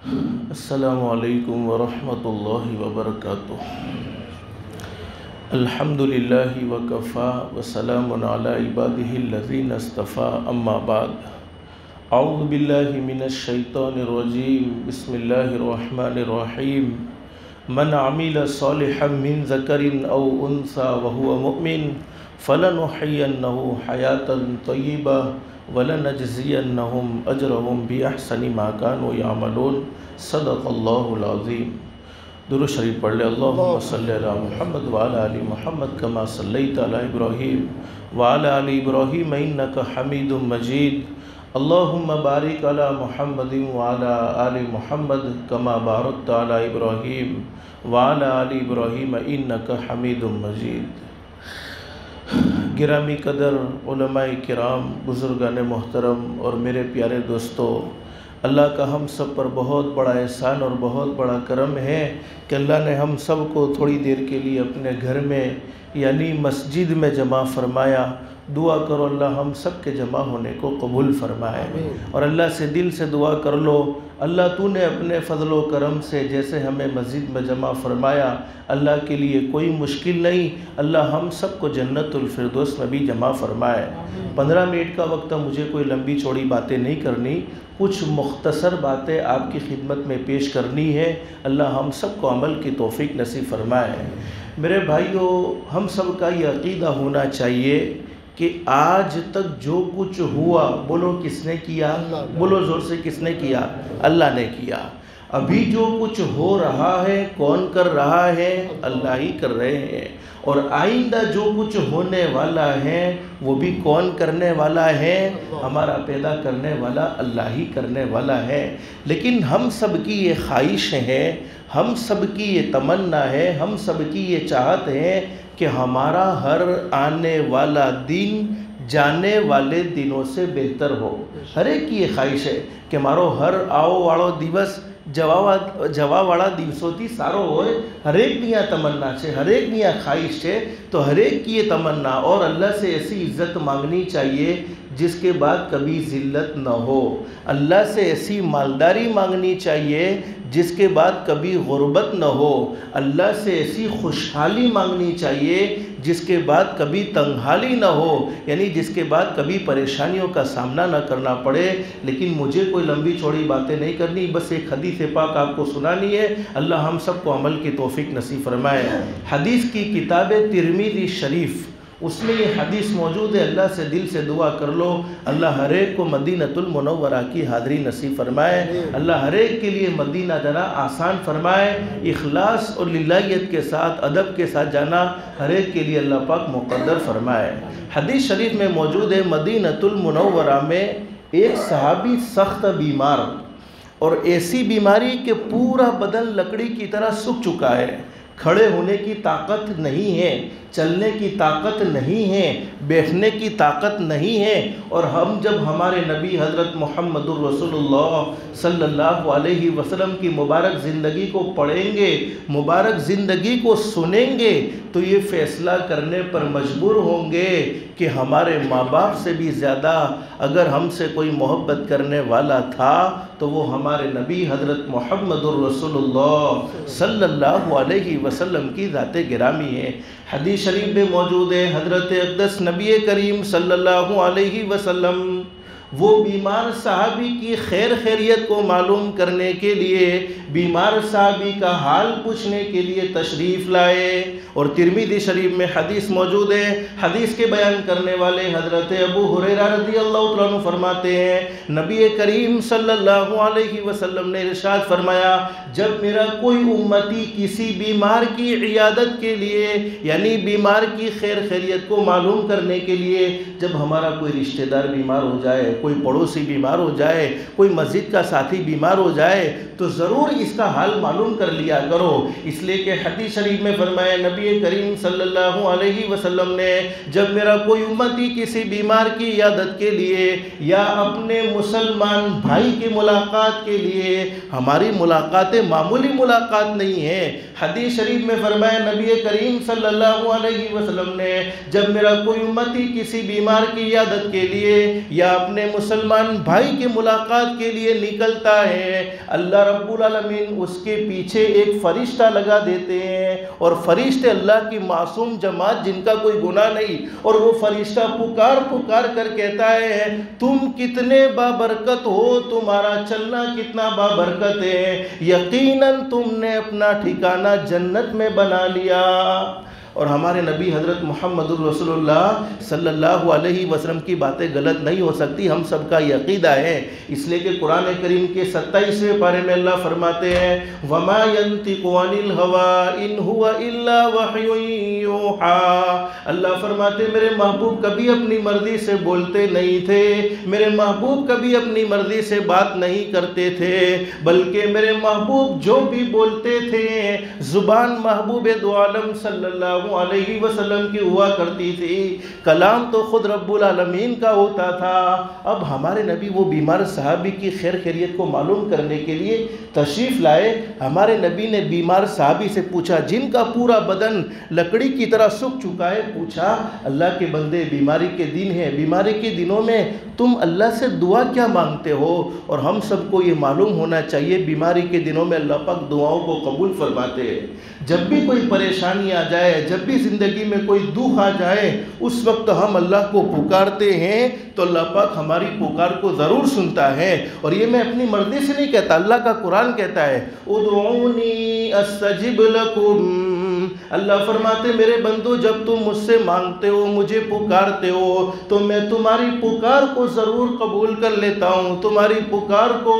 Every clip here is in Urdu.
السلام علیکم ورحمۃ اللہ وبرکاتہ۔ الحمد للہ وکفا وسلام علی عبادہ الذین اصطفیٰ، اما بعد۔ اعوذ باللہ من الشیطان الرجیم، بسم اللہ الرحمن الرحیم۔ من عمل صالحا من ذکر او انثی وهو مؤمن فلنحیینہ حیاۃ طیبہ وَلَنَجْزِيَنَّهُمْ أَجْرَهُمْ بِأَحْسَنِ مَا كَانُوا يَعْمَلُونَ۔ صدق اللہ العظیم۔ درود شریف پڑھ لے۔ اللہم صلی علی محمد وعلی آل محمد کما صلیت علی ابراہیم وعلی آل ابراہیم انک حمید مجید۔ اللہم بارک علی محمد وعلی آل محمد کما بارکت علی ابراہیم وعلی آل ابراہیم انک حمید مجید۔ گرامی قدر علماء کرام، بزرگان محترم اور میرے پیارے دوستو، اللہ کا ہم سب پر بہت بڑا احسان اور بہت بڑا کرم ہے کہ اللہ نے ہم سب کو تھوڑی دیر کے لیے اپنے گھر میں یعنی مسجد میں جمع فرمایا۔ دعا کرو اللہ ہم سب کے جمع ہونے کو قبول فرمائے، اور اللہ سے دل سے دعا کر لو اللہ تو نے اپنے فضل و کرم سے جیسے ہمیں مسجد میں جمع فرمایا، اللہ کے لیے کوئی مشکل نہیں، اللہ ہم سب کو جنت الفردوس میں بھی جمع فرمائے۔ 15 منٹ کا وقت، مجھے کوئی لمبی چوڑی باتیں نہیں کرنی، کچھ مختصر باتیں آپ کی خدمت میں پیش کرنی ہے۔ اللہ ہم سب کو عمل کی توفیق نصیب فرمائے۔ میرے بھائیو، ہم سب کا یہ عقیدہ ہونا چاہیے کہ آج تک جو کچھ ہوا، بولو کس نے کیا؟ بولو زور سے، کس نے کیا؟ اللہ نے کیا۔ ابھی جو کچھ ہو رہا ہے کون کر رہا ہے؟ اللہ ہی کر رہے ہیں۔ اور آئندہ جو کچھ ہونے والا ہے وہ بھی کون کرنے والا ہے؟ ہمارا پیدا کرنے والا اللہ ہی کرنے والا ہے۔ لیکن ہم سب کی یہ خواہش ہے، ہم سب کی یہ تمنا ہے، ہم سب کی یہ چاہت ہے کہ ہمارا ہر آنے والا دن جانے والے دنوں سے بہتر ہو۔ ہر ایک کی یہ خواہش ہے کہ ہمارو ہر آو واڑو دیوس جوا واڑا دیوسوتی سارو ہوئے۔ ہر ایک نیا تمنا ہے، ہر ایک نیا خواہش ہے، تو ہر ایک کی یہ تمنا اور اللہ سے ایسی عزت مانگنی چاہیے جس کے بعد کبھی ذلت نہ ہو۔ اللہ سے ایسی مالداری مانگنی چاہیے جس کے بعد کبھی غربت نہ ہو۔ اللہ سے ایسی خوشحالی مانگنی چاہیے جس کے بعد کبھی تنگحالی نہ ہو، یعنی جس کے بعد کبھی پریشانیوں کا سامنا نہ کرنا پڑے۔ لیکن مجھے کوئی لمبی چوڑی باتیں نہیں کرنی، بس ایک حدیث پاک آپ کو سنانی ہے۔ اللہ ہم سب کو عمل کی توفیق نصیب فرمائے۔ حدیث کی کتاب ترمذی شریف، اس میں یہ حدیث موجود ہے۔ اللہ سے دل سے دعا کر لو اللہ ہر ایک کو مدینۃ المنورہ کی حاضری نصیب فرمائے۔ اللہ ہر ایک کے لیے مدینہ جانا آسان فرمائے۔ اخلاص اور للہیت کے ساتھ، ادب کے ساتھ جانا ہر ایک کے لیے اللہ پاک مقدر فرمائے۔ حدیث شریف میں موجود ہے، مدینۃ المنورہ میں ایک صحابی سخت بیمار، اور ایسی بیماری کہ پورا بدن لکڑی کی طرح سوکھ چکا ہے، کھڑے ہونے کی طاقت نہیں ہے، چلنے کی طاقت نہیں ہے، بیٹھنے کی طاقت نہیں ہے۔ اور ہم جب ہمارے نبی حضرت محمد الرسول اللہ صلی اللہ علیہ وسلم کی مبارک زندگی کو پڑھیں گے، مبارک زندگی کو سنیں گے، تو یہ فیصلہ کرنے پر مجبور ہوں گے کہ ہمارے ماں باپ سے بھی زیادہ اگر ہم سے کوئی محبت کرنے والا تھا تو وہ ہمارے نبی حضرت محمد الرسول اللہ صلی اللہ علیہ وسلم کی ذات گرامی ہے۔ حدیث شریف میں موجود ہے، حضرت اقدس نبی کریم صلی اللہ علیہ وسلم وہ بیمار صحابی کی خیر خیریت کو معلوم کرنے کے لیے، بیمار صحابی کا حال پوچھنے کے لیے تشریف لائے۔ اور ترمذی شریف میں حدیث موجود ہے، حدیث کے بیان کرنے والے حضرت ابو ہریرہ رضی اللہ تعالیٰ عنہ فرماتے ہیں، نبی کریم صلی اللہ علیہ وسلم نے ارشاد فرمایا، جب میرا کوئی امتی کسی بیمار کی عیادت کے لیے، یعنی بیمار کی خیر خیریت کو معلوم کرنے کے لیے، جب ہمارا کوئی رشتہ دار بیمار ہو جائے، کوئی پڑوسی بیمار ہو جائے، کوئی مسجد کا ساتھی بیمار ہو جائے، تو ضرور اس کا حال معلوم کر لیا کرو۔ اس لیے کہ حدیث شریف میں فرمایا نبی کریم صلی اللہ علیہ وسلم نے، جب میرا کوئی امتی کسی بیمار کی عیادت کے لیے یا اپنے مسلمان بھائی کی ملاقات کے لیے، ہماری ملاقاتیں معمولی ملاقات نہیں ہے، حدیث شریف میں فرمایا نبی کریم صلی اللہ علیہ وسلم نے، جب میرا کوئی امتی کسی بیمار کی عیادت کے لیے یا اپنے نئے مسلمان بھائی کی ملاقات کے لیے نکلتا ہے، اللہ رب العالمین اس کے پیچھے ایک فرشتہ لگا دیتے ہیں، اور فرشتے اللہ کی معصوم جماعت جن کا کوئی گناہ نہیں، اور وہ فرشتہ پکار پکار کر کہتا ہے تم کتنے بابرکت ہو، تمہارا چلنا کتنا بابرکت ہے، یقیناً تم نے اپنا ٹھکانہ جنت میں بنا لیا۔ اور ہمارے نبی حضرت محمد الرسول اللہ صلی اللہ علیہ وسلم کی باتیں غلط نہیں ہو سکتی، ہم سب کا یہ عقیدہ ہے، اس لیے کہ قرآن کریم کے 27ویں پارے میں اللہ فرماتے ہیں وَمَا يَنْطِقُ عَنِ الْهَوَىٰ إِنْ هُوَ إِلَّا وَحْيٌ يُوحَىٰ۔ اللہ فرماتے میرے محبوب کبھی اپنی مرضی سے بولتے نہیں تھے، میرے محبوب کبھی اپنی مرضی سے بات نہیں کرتے تھے، بلکہ میرے محبوب جو بھی بولتے تھے زبان محبوب دو عالم صلی اللہ علیہ وسلم کی ہوا کرتی تھی، کلام تو خود رب العالمین کا ہوتا تھا۔ اب ہمارے نبی وہ بیمار صحابی کی خیر خیریت کو معلوم کرنے کے لیے تشریف لائے۔ ہمارے نبی نے بیمار صحابی سے پوچھا جن کا پورا بدن لکڑی کی طرح سوکھ چکا ہے، پوچھا اللہ کے بندے بیماری کے دن ہے، بیماری کے دنوں میں تم اللہ سے دعا کیا مانگتے ہو؟ اور ہم سب کو یہ معلوم ہونا چاہیے بیماری کے دنوں میں اللہ پاک دعاؤں کو قبول فرماتے ہیں۔ جب بھی کوئی پریشانی آ جائے، جب بھی زندگی میں کوئی دکھ آ جائے، اس وقت ہم اللہ کو پکارتے ہیں تو اللہ پاک ہماری پکار کو ضرور سنتا ہے۔ اور یہ میں اپنی مرضی سے نہیں کہتا، اللہ کا قرآن کہتا ہے ادعونی استجب لکم۔ اللہ فرماتے میرے بندو جب تم مجھ سے مانگتے ہو، مجھے پکارتے ہو، تو میں تمہاری پکار کو ضرور قبول کر لیتا ہوں، تمہاری پکار کو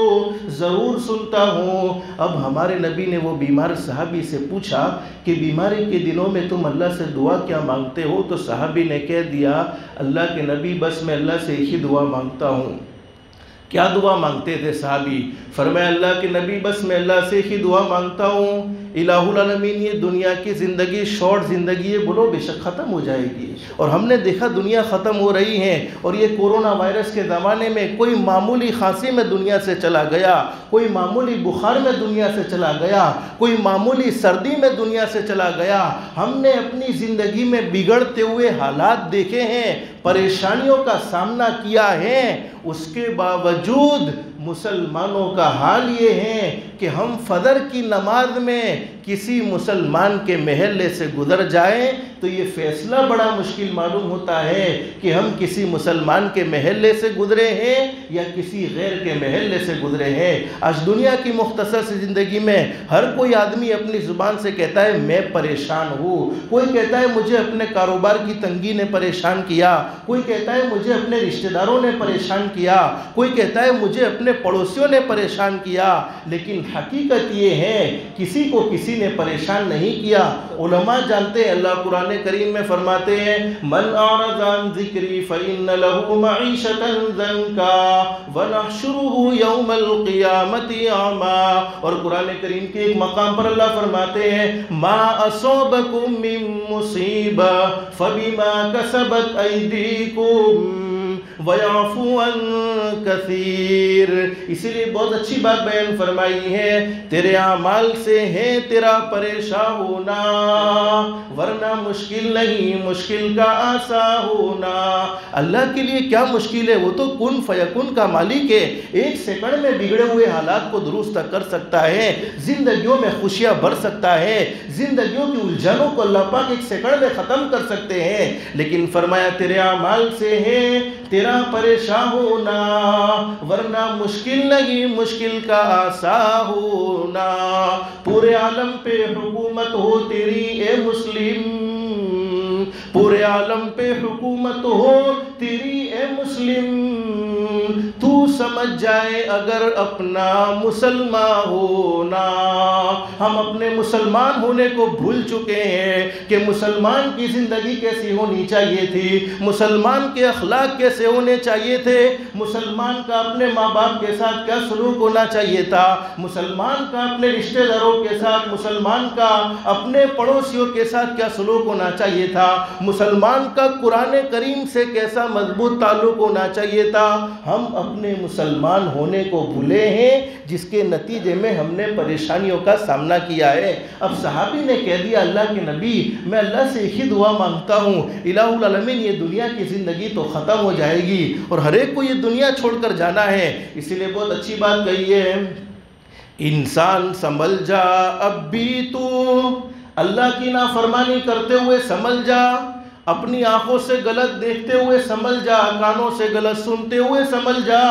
ضرور سنتا ہوں۔ اب ہمارے نبی نے وہ بیمار صحابی سے پوچھا کہ بیماری کے دنوں میں تم اللہ سے دعا کیا مانگتے ہو؟ تو صحابی نے کہہ دیا اللہ کے نبی بس میں اللہ سے ہی دعا مانگتا ہوں۔ کیا دعا مانگتے تھے صحابی؟ فرمایا اللہ کے نبی بس میں اللہ سے ہی دعا مانگتا ہوں الہ العالمین یہ دنیا کی زندگی شارٹ زندگی ہے، بولو بے شک ختم ہو جائے گی، اور ہم نے دیکھا دنیا ختم ہو رہی ہے۔ اور یہ کورونا وائرس کے زمانے میں کوئی معمولی کھانسی میں دنیا سے چلا گیا، کوئی معمولی بخار میں دنیا سے چلا گیا، کوئی معمولی سردی میں دنیا سے چلا گیا۔ ہم نے اپنی زندگی میں بگڑتے ہوئے حالات دیکھے ہیں، پریشانیوں کا سامنا کیا ہے، اس کے باوجود مسلمانوں کا حال یہ ہے کہ ہم فجر کی نماز میں کسی مسلمان کے محلے سے گزر جائیں تو یہ فیصلہ بڑا مشکل معلوم ہوتا ہے کہ ہم کسی مسلمان کے محلے سے گزرے ہیں یا کسی غیر کے محلے سے گزرے ہیں۔ آج دنیا کی مختصر سی زندگی میں ہر کوئی آدمی اپنی زبان سے کہتا ہے میں پریشان ہوں، کوئی کہتا ہے مجھے اپنے کاروبار کی تنگی نے پریشان کیا، کوئی کہتا ہے مجھے اپنے رشتہ داروں نے پریشان کیا، کوئی کہتا ہے مجھے اپنے پڑوسیوں نے پریشان کیا، لیکن حقیقت یہ ہے کسی کو کسی نے پریشان نہیں کیا۔ علماء جانتے ہیں، اللہ قرآن کریم میں فرماتے ہیں من اعرض عن ذکری فإن له معیشۃ ضنکا ونحشرہ یوم القیامۃ اعمیٰ۔ اور قرآن کریم کے ایک مقام پر اللہ فرماتے ہیں ما اصابکم من مصیبہ فبما کسبت ایدیکم وَيَعْفُو عَنْ كَثِيرٍ۔ اسی لیے بہت اچھی بات بیان فرمائی ہے تیرے اعمال سے ہے تیرا پریشان ہونا، ورنہ مشکل نہیں، مشکل کا آسان ہونا۔ اللہ کے لیے کیا مشکل ہے؟ وہ تو کن فیکن کا مالک ہے، ایک سیکنڈ میں بگڑے ہوئے حالات کو درست کر سکتا ہے، زندگیوں میں خوشیاں بھر سکتا ہے، زندگیوں کی الجھنوں کو اللہ پاک ایک سیکنڈ میں ختم کر سکتے ہیں۔ لیکن فرمایا تیرے اعمال سے ہے تیرا پریشان ہونا، ورنہ مشکل نہیں، مشکل کا آسان ہونا۔ پورے عالم پہ حکومت ہو تیری اے مسلم، پورے عالم پہ حکومت ہو تیری اے مسلم، تو سمجھ جائے اگر اپنا مسلمان ہونا۔ ہم اپنے مسلمان ہونے کو بھول چکے ہیں کہ مسلمان کی زندگی کیسی ہونی چاہیے تھی، مسلمان کے اخلاق کیسے ہونے چاہیے تھے، مسلمان کا اپنے ماں باپ کے ساتھ کیا سلوک ہونا چاہیے تھا، مسلمان کا اپنے رشتہ داروں کے ساتھ، مسلمان کا اپنے پڑوسیوں کے ساتھ کیا سلوک ہونا چاہیے تھا، مسلمان کا قرآن کریم سے کیسا مضبوط تعلق ہونا چاہیے تھا۔ ہم اپنے مسلمان ہونے کو بھولے ہیں، جس کے نتیجے میں ہم نے پریشانیوں کا سامنا کیا ہے۔ اب صحابی نے کہہ دیا اللہ کے نبی میں اللہ سے ایک ہی دعا مانگتا ہوں، الہ العالمین یہ دنیا کی زندگی تو ختم ہو جائے گی اور ہر ایک کو یہ دنیا چھوڑ کر جانا ہے، اسی لیے بہت اچھی بات کہی ہے، انسان سنبھل جا اب بھی تو، اللہ کی نافرمانی کرتے ہوئے سنبھل جا، اپنی آنکھوں سے غلط دیکھتے ہوئے سنبھل جا، کانوں سے غلط سنتے ہوئے سنبھل جا،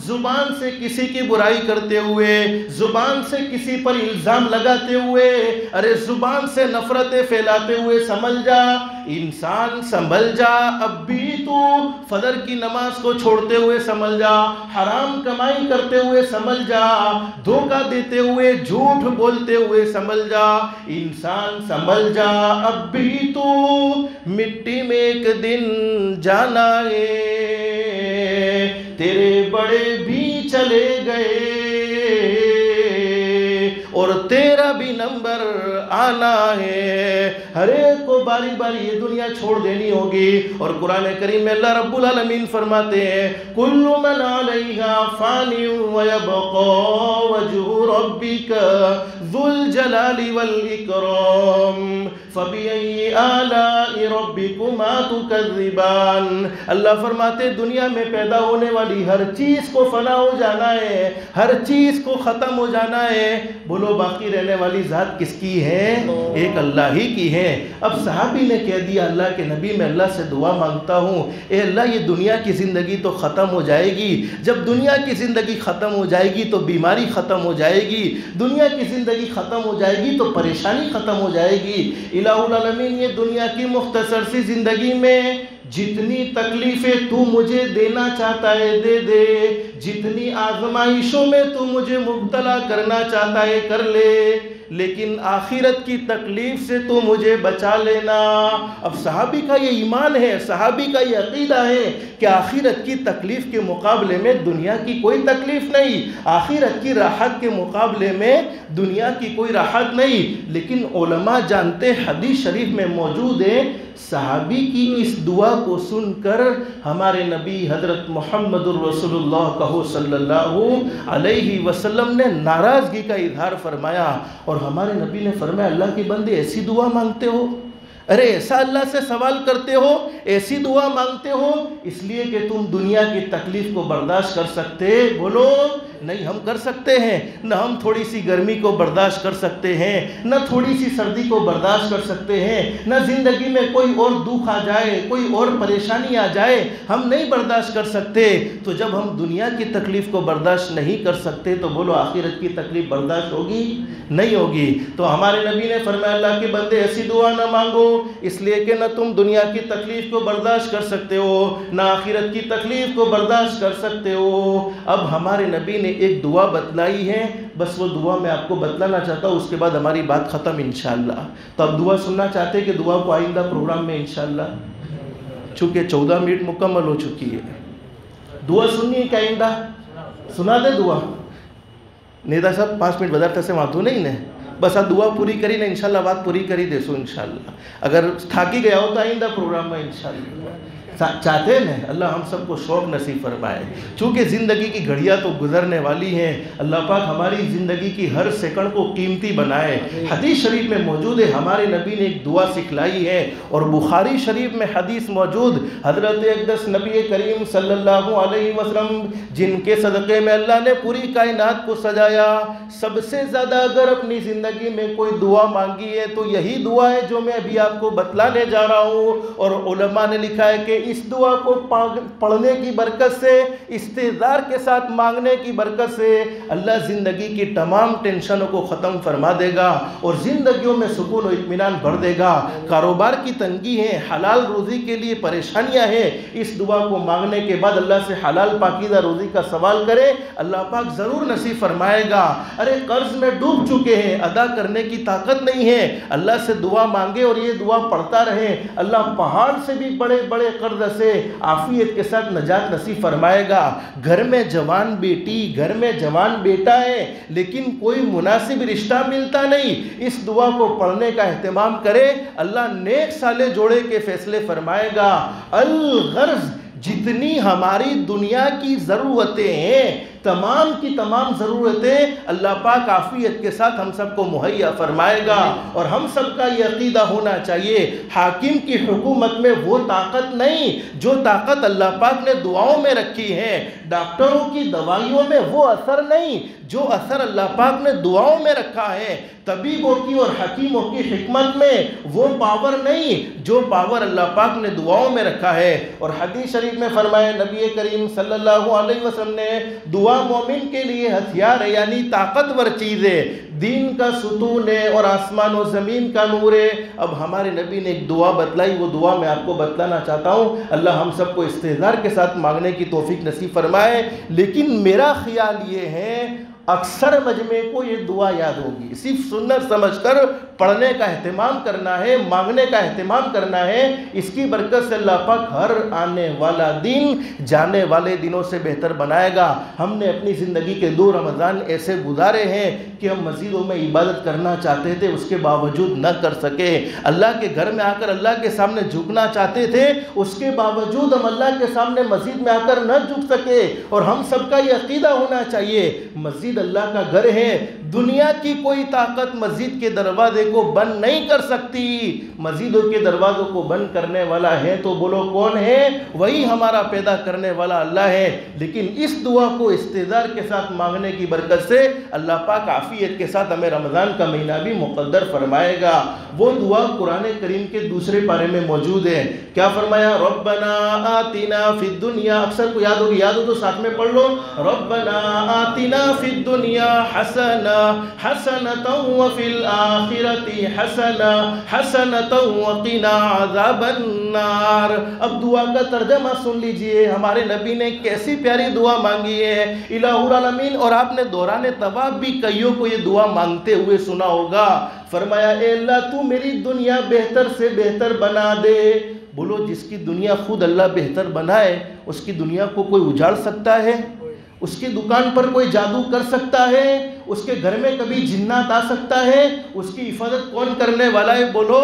زبان سے کسی کی برائی کرتے ہوئے، زبان سے کسی پر الزام لگاتے ہوئے، ارے زبان سے نفرتیں پھیلاتے ہوئے سنبھل جا، انسان سنبھل جا اب بھی تو، فجر کی نماز کو چھوڑتے ہوئے سنبھل جا، حرام کمائی کرتے ہوئے سنبھل جا، دھوکہ دیتے ہوئے، جھوٹ بولتے ہوئے سنبھل جا، انسان سنبھل جا اب بھی تو، مٹی میں ایک دن جانا ہے، تیرے بڑے بھی چلے گئے اور تیرا بھی نمبر آنا ہے، ہر ایک کو باری باری یہ دنیا چھوڑ دینی ہوگی، اور قرآن کریم میں اللہ رب العالمین فرماتے ہیں کل من علیہا فان ویبقى وجہ ربک ذو الجلال والاکرام فبأي آلاء ربكما تكذبان، اللہ فرماتے دنیا میں پیدا ہونے والی ہر چیز کو فنا ہو جانا ہے، ہر چیز کو ختم ہو جانا ہے، بولو باقی رہنے والی ذات کس کی ہے؟ ایک اللہ ہی کی ہے۔ اب صحابی نے کہہ دیا اللہ کے نبی میں اللہ سے دعا مانگتا ہوں، اے اللہ یہ دنیا کی زندگی تو ختم ہو جائے گی، جب دنیا کی زندگی ختم ہو جائے گی تو بیماری ختم ہو جائے گی، دنیا کی زندگی ختم ہو جائے گی تو پریشانی ختم ہو جائے گی، الہ العالمین یہ دنیا کی مختصر سی زندگی میں جتنی تکلیفیں تو مجھے دینا چاہتا ہے دے دے، جتنی آزمائشوں میں تو مجھے مبتلا کرنا چاہتا ہے کر لے، لیکن آخرت کی تکلیف سے تو مجھے بچا لینا۔ اب صحابی کا یہ ایمان ہے، صحابی کا یہ عقیدہ ہے کہ آخرت کی تکلیف کے مقابلے میں دنیا کی کوئی تکلیف نہیں، آخرت کی راحت کے مقابلے میں دنیا کی کوئی راحت نہیں، لیکن علماء جانتے حدیث شریف میں موجود ہے، صحابی کی اس دعا کو سن کر ہمارے نبی حضرت محمد الرسول اللہ کہو صلی اللہ علیہ وسلم نے ناراضگی کا اظہار فرمایا، اور ہمارے نبی نے فرمایا اللہ کے بندے ایسی دعا مانگتے ہو، ارے ایسا اللہ سے سوال کرتے ہو، ایسی دعا مانگتے ہو، اس لیے کہ تم دنیا کی تکلیف کو برداشت کر سکتے؟ بولو نہیں ہم کر سکتے ہیں، نہ ہم تھوڑی سی گرمی کو برداشت کر سکتے ہیں، نہ تھوڑی سی سردی کو برداشت کر سکتے ہیں، نہ زندگی میں کوئی اور دکھ آ جائے، کوئی اور پریشانی آ جائے ہم نہیں برداشت کر سکتے، تو جب ہم دنیا کی تکلیف کو برداشت نہیں کر سکتے تو بولو آخرت کی تکلیف برداشت ہوگی؟ نہیں ہوگی۔ تو ہمارے نبی نے فرمایا اللہ کے بندے ایسی دعا نہ مانگو، اس لیے کہ نہ تم دنیا کی تکلیف کو برداشت کر سکتے ہو، نہ آخرت کی تکلیف کو برداشت کر سکتے ہو۔ اب ہمارے نبی نے ایک دعا بتلائی ہے، بس وہ دعا میں آپ کو بتلانا چاہتا ہوں، اس کے بعد ہماری بات ختم انشاءاللہ۔ تو اب دعا سننا چاہتے کہ دعا کو آئندہ پروگرام میں انشاءاللہ، چونکہ 14 منٹ مکمل ہو چکی ہے، دعا سننی ہے کہ آئندہ سنا دے دعا؟ نیدا صاحب 5 منٹ بدرتے سے وہاں تو نہیں نے، بس آپ دعا پوری کری نا انشاءاللہ، بات پوری کری دے سو انشاءاللہ، اگر تھاکی گیا ہو تو آئندہ پروگرام میں انشاءاللہ چاہتے ہیں اللہ ہم سب کو شوق نصیب فرمائے، چونکہ زندگی کی گھڑیاں تو گزرنے والی ہیں، اللہ پاک ہماری زندگی کی ہر سیکنڈ کو قیمتی بنائے۔ حدیث شریف میں موجود ہے، ہمارے نبی نے ایک دعا سکھلائی ہے، اور بخاری شریف میں حدیث موجود، حضرت اقدس نبی کریم صلی اللہ علیہ وسلم جن کے صدقے میں اللہ نے پوری کائنات کو سجایا، سب سے زیادہ اگر اپنی زندگی میں کوئی دعا مانگی ہے تو یہی دعا ہے جو میں ابھی آپ کو بتلانے جا رہا ہوں، اور علماء نے لکھا ہے کہ اس دعا کو پڑھنے کی برکت سے، استحضار کے ساتھ مانگنے کی برکت سے اللہ زندگی کی تمام ٹینشنوں کو ختم فرما دے گا، اور زندگیوں میں سکون و اطمینان بھر دے گا۔ کاروبار کی تنگی ہے، حلال روزی کے لیے پریشانیاں ہیں، اس دعا کو مانگنے کے بعد اللہ سے حلال پاکیزہ روزی کا سوال کرے، اللہ پاک ضرور نصیب فرمائے گا۔ ارے قرض میں ڈوب چکے ہیں، ادا کرنے کی طاقت نہیں ہے، اللہ سے دعا مانگے اور یہ دعا پڑھتا رہے، اللہ پہاڑ سے بھی بڑے بڑے قرض سے عافیت کے ساتھ نجات نصیب فرمائے گا۔ گھر میں جوان بیٹی، گھر میں جوان بیٹا ہے لیکن کوئی مناسب رشتہ ملتا نہیں، اس دعا کو پڑھنے کا اہتمام کرے، اللہ نیک سالے جوڑے کے فیصلے فرمائے گا۔ الغرض جتنی ہماری دنیا کی ضرورتیں ہیں تمام کی تمام ضرورتیں اللہ پاک عافیت کے ساتھ ہم سب کو مہیا فرمائے گا۔ اور ہم سب کا یہ عقیدہ ہونا چاہیے حاکم کی حکومت میں وہ طاقت نہیں جو طاقت اللہ پاک نے دعاؤں میں رکھی ہے، ڈاکٹروں کی دوائیوں میں وہ اثر نہیں جو اثر اللہ پاک نے دعاؤں میں رکھا ہے، طبیبوں کی اور حکیموں کی حکمت میں وہ پاور نہیں جو پاور اللہ پاک نے دعاؤں میں رکھا ہے۔ اور حدیث شریف میں فرمایا نبی کریم صلی اللہ علیہ وسلم نے دعا مومن کے لیے ہتھیار ہے، یعنی طاقتور چیز ہے، دین کا ستون ہے اور آسمان و زمین کا نور ہے۔ اب ہمارے نبی نے ایک دعا بتلائی، وہ دعا میں آپ کو بتلانا چاہتا ہوں، اللہ ہم سب کو استحضار کے ساتھ مانگنے کی توفیق نصیب فرمائے۔ لیکن میرا خیال یہ ہے اکثر مجمع کو یہ دعا یاد ہوگی، صرف سنت سمجھ کر پڑھنے کا اہتمام کرنا ہے، مانگنے کا اہتمام کرنا ہے۔ اس کی برکت سے اللہ پاک ہر آنے والا دن جانے والے دنوں سے بہتر بنائے گا۔ ہم نے اپنی زندگی کے 2 رمضان ایسے گزارے ہیں کہ ہم مسجدوں میں عبادت کرنا چاہتے تھے، اس کے باوجود نہ کر سکے، اللہ کے گھر میں آ کر اللہ کے سامنے جھکنا چاہتے تھے، اس کے باوجود ہم اللہ کے سامنے مسجد میں آ کر نہ جھک سکے۔ اور ہم سب کا یہ عقیدہ ہونا چاہیے مسجد اللہ کا گھر ہے، دنیا کی کوئی طاقت مسجد کے دروازے کو بند نہیں کر سکتی۔ مسجدوں کے دروازوں کو بند کرنے والا ہے تو بولو کون ہے؟ وہی ہمارا پیدا کرنے والا اللہ ہے۔ لیکن اس دعا کو استحضار کے ساتھ مانگنے کی برکت سے اللہ پاک عافیت کے ساتھ ہمیں رمضان کا مہینہ بھی مقدر فرمائے گا۔ وہ دعا قرآن کریم کے دوسرے پارے میں موجود ہے۔ کیا فرمایا؟ ربنا آتنا فی الدنیا، اکثر کو یاد ہوگی، یاد ہو تو ساتھ میں پڑھ لو، ربنا آتنا فی الدنیا حسنہ حسنۃ وفی الآخرۃ حسنہ حسنۃ وقنا عذاب النار۔ اب دعا کا ترجمہ سن لیجئے، ہمارے نبی نے کیسی پیاری دعا مانگی ہے الہ العالمین، اور آپ نے دوران طواف بھی کئیوں کو یہ دعا مانگتے ہوئے سنا ہوگا۔ فرمایا اے اللہ تو میری دنیا بہتر سے بہتر بنا دے۔ بولو جس کی دنیا خود اللہ بہتر بنائے اس کی دنیا کو کوئی اجاڑ سکتا ہے؟ اس کی دکان پر کوئی جادو کر سکتا ہے؟ اس کے گھر میں کبھی جنات آ سکتا ہے؟ اس کی حفاظت کون کرنے والا ہے؟ بولو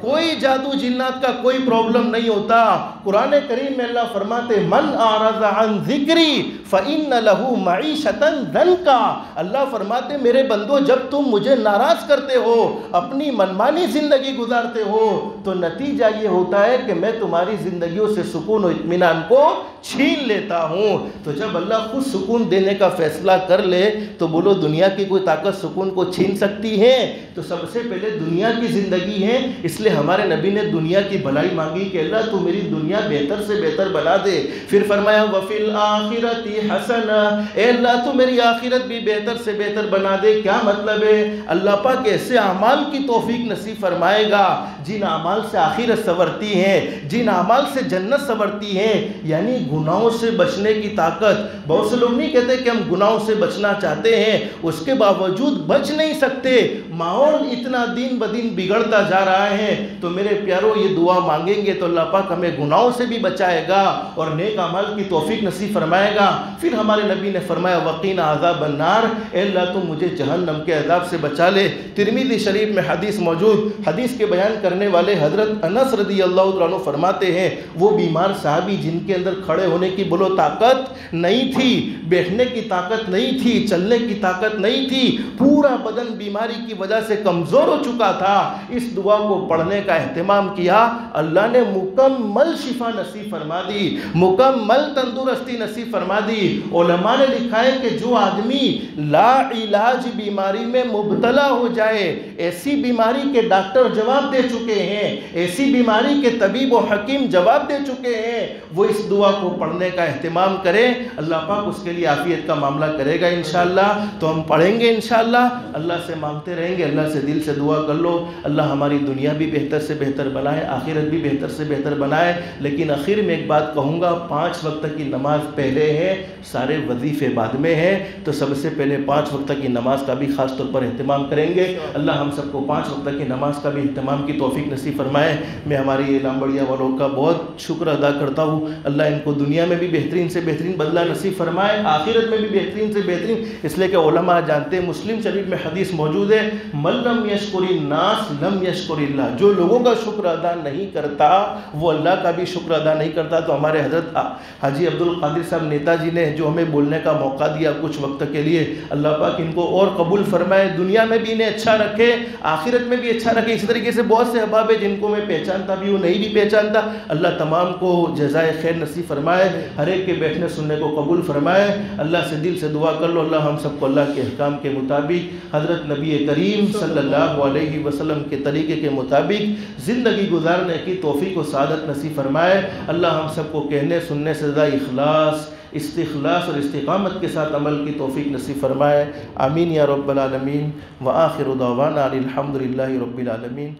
کوئی جادو جنات کا کوئی پرابلم نہیں ہوتا۔ قرآن کریم میں اللہ فرماتے من اعرض عن ذکری فإن له معیشۃ ضنکا۔ اللہ فرماتے میرے بندو جب تم مجھے ناراض کرتے ہو، اپنی منمانی زندگی گزارتے ہو، تو نتیجہ یہ ہوتا ہے کہ میں تمہاری زندگیوں سے سکون و اطمینان کو چھین لیتا ہوں۔ تو جب اللہ خود سکون دینے کا فیصلہ کر لے تو بولو دنیا کی کوئی طاقت سکون کو چھین سکتی ہے؟ تو سب سے پہلے دنیا کی زندگی ہے، اس لیے ہمارے نبی نے دنیا کی بھلائی مانگی کہ اللہ تو میری دنیا بہتر سے بہتر بنا دے۔ پھر فرمایا وفی الآخرۃ حسنہ، اے اللہ تو میری آخرت بھی بہتر سے بہتر بنا دے۔ کیا مطلب ہے؟ اللہ پاک ایسے اعمال کی توفیق نصیب فرمائے گا جن اعمال سے آخرت سنورتی ہے، جن اعمال سے جنت سنورتی ہے، یعنی گناہوں سے بچنے کی طاقت۔ بہت سے لوگ نہیں کہتے کہ ہم گناہوں سے بچنا چاہتے ہیں، اس کے باوجود بچ نہیں سکتے، ماحول اتنا دن بدن بگڑتا جا رہا ہے۔ تو میرے پیاروں یہ دعا مانگیں گے تو اللہ پاک ہمیں گناہوں سے بھی بچائے گا اور نیک اعمال کی توفیق نصیب فرمائے گا۔ پھر ہمارے نبی نے فرمایا وقینا عذاب النار، اے اللہ تو مجھے جہنم کے عذاب سے بچا لے۔ ترمذی شریف میں حدیث موجود، حدیث کے بیان کرنے والے حضرت انس رضی اللہ عنہ فرماتے ہیں وہ بیمار صحابی جن کے اندر کھڑے ہونے کی بولو طاقت نہیں تھی، بیٹھنے کی طاقت نہیں تھی، چلنے کی طاقت نہیں تھی، پورا بدن بیماری کی وجہ سے کمزور ہو چکا تھا، اس دعا کو پڑھنے کا اہتمام کیا، اللہ نے مکمل شفا نصیب فرما دی، مکمل تندرستی نصیب فرما دی۔ علماء نے لکھا ہے کہ جو آدمی لا علاج بیماری میں مبتلا ہو جائے، ایسی بیماری کے ڈاکٹر جواب دے چکے ہیں، ایسی بیماری کے طبیب و حکیم جواب دے چکے ہیں، وہ اس دعا کو پڑھنے کا اہتمام کرے، اللہ پاک اس کے لیے عافیت کا معاملہ کرے گا انشاءاللہ۔ تو ہم پڑھیں گے انشاءاللہ، اللہ سے مانگتے رہیں گے، اللہ سے دل سے دعا کر لو اللہ ہماری دنیا بھی بہتر سے بہتر بنائے، آخرت بھی بہتر سے بہتر بنائے۔ لیکن آخر میں ایک بات کہوں گا، 5 وقت کی نماز پہلے ہے، سارے وظیفے بعد میں ہیں، تو سب سے پہلے 5 وقت کی نماز کا بھی خاص طور پر اہتمام کریں گے۔ اللہ ہم سب کو 5 وقت کی نماز کا بھی اہتمام کی توفیق نصیب فرمائے۔ میں ہماری لامبڑیا والوں کا بہت شکر ادا کرتا ہوں، اللہ ان کو دنیا میں بھی بہترین سے بہترین بدلہ نصیب فرمائے، آخرت میں بھی بہترین سے بہترین، اس لیے کہ علماء علماء جانتے ہیں، مسلم شریف میں حدیث موجود ہے، من لم یشکر الناس لم یشکر اللہ، جو لوگوں کا شکر ادا نہیں کرتا وہ اللہ کا بھی شکر ادا نہیں کرتا۔ تو ہمارے حضرت حاجی عبد القادر صاحب نیتا جی نے جو ہمیں بولنے کا موقع دیا کچھ وقت کے لیے، اللہ پاک ان کو اور قبول فرمائے، دنیا میں بھی انہیں اچھا رکھے، آخرت میں بھی اچھا رکھے۔ اسی طریقے سے بہت سے احباب ہیں جن کو میں پہچانتا بھی ہوں، نہیں بھی پہچانتا، اللہ تمام کو جزائے خیر نصیب فرمائے، ہر ایک کے بیٹھنے سننے کو قبول فرمائے۔ اللہ سے دل سے دعا کر لو، اللہ ہم سب کو اللہ کے احکام کے مطابق، حضرت نبی کریم صلی اللہ علیہ وسلم کے طریقے کے مطابق زندگی گزارنے کی توفیق و سعادت نصیب فرمائے۔ اللہ ہم سب کو کہنے سننے سے زیادہ اخلاص، استخلاص اور استقامت کے ساتھ عمل کی توفیق نصیب فرمائے، آمین یا رب العالمین۔ وآخر دعوانا الحمدللہ رب العالمین۔